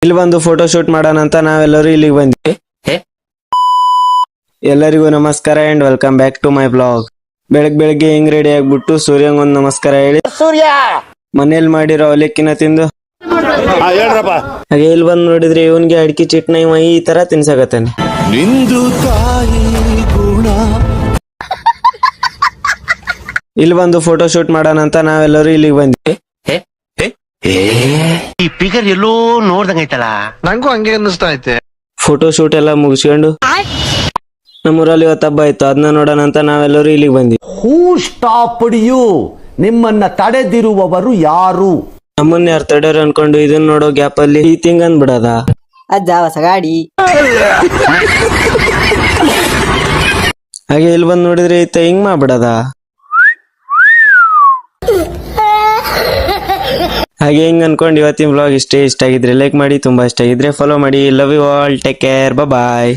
ಇಲ್ಲಿ ಬಂದು photo shoot ಮಾಡೋಣ ಅಂತ ನಾವೆಲ್ಲರೂ ಇಲ್ಲಿಗೆ ಬಂದ್ವಿ. ಎಲ್ಲರಿಗೂ ನಮಸ್ಕಾರ and welcome back to my blog. ಬೆಳಗ್ಗೆ ಹಿಂಗ್ ರೆಡಿ ಆಗ್ಬಿಟ್ಟು ಸೂರ್ಯಂಗ್ ಒಂದ್ ನಮಸ್ಕಾರ ಹೇಳಿ ಮನೇಲಿ ಮಾಡಿರೋ ಅವಲಕ್ಕಿನ ತಿಂದು ಹಾಗೆ ಇಲ್ಲಿ ಬಂದ್ ನೋಡಿದ್ರೆ ಇವನ್ಗೆ ಅಡಿಕೆ ಚಟ್ನಿ ಈ ತರ ತಿನ್ಸಕತ್ತಾನೆ. ಇಲ್ಲಿ ಬಂದು ಫೋಟೋ ಶೂಟ್ ಮಾಡೋಣ ಅಂತ ನಾವೆಲ್ಲರೂ ಇಲ್ಲಿಗೆ ಬಂದ್ವಿ. ಈ ಫಿಗರ್ ಎಲ್ಲೋ ನೋಡ್ದಂಗೈತಲ್ಲ, ನಂಗೂ ಹಂಗೆ ಅನ್ನಿಸ್ತಾ ಐತೆ. ಫೋಟೋ ಶೂಟ್ ಎಲ್ಲ ಮುಗಿಸ್ಕೊಂಡು ನಮ್ಮೂರಲ್ಲಿ ಇವತ್ತು ಹಬ್ಬ ಆಯ್ತು, ಅದನ್ನ ನೋಡೋಣ ಅಂತ ನಾವೆಲ್ಲರೂ ಇಲ್ಲಿಗೆ ಬಂದ್ವಿ. ಹೂ ಸ್ಟಾಪ್ಡ್ ಯು? ನಿಮ್ಮನ್ನ ತಡೆದಿರುವವರು ಯಾರು? ನಮ್ಮನ್ನ ಯಾರು ತಡೆಯರು ಅನ್ಕೊಂಡು ಇದನ್ನ ನೋಡೋ ಗ್ಯಾಪ್ ಅಲ್ಲಿ ಈ ತಿಂಗ್ ಅಂದ್ಬಿಡದ ಅಜ್ಜ ಹೊಸ ಗಾಡಿ. ಹಾಗೆ ಇಲ್ಲಿ ಬಂದ್ ನೋಡಿದ್ರೆ ಈತ ಹಿಂಗ್ ಮಾಡ್ಬಿಡದ. ಹಾಗೆ ಹಿಂಗ್ ಅನ್ಕೊಂಡು ಇವತ್ತಿನ ವ್ಲಾಗ್ ಇಷ್ಟ ಆಗಿದ್ರೆ ಲೈಕ್ ಮಾಡಿ, ತುಂಬಾ ಇಷ್ಟ ಆಗಿದ್ರೆ ಫಾಲೋ ಮಾಡಿ. Love you all, take care, bye.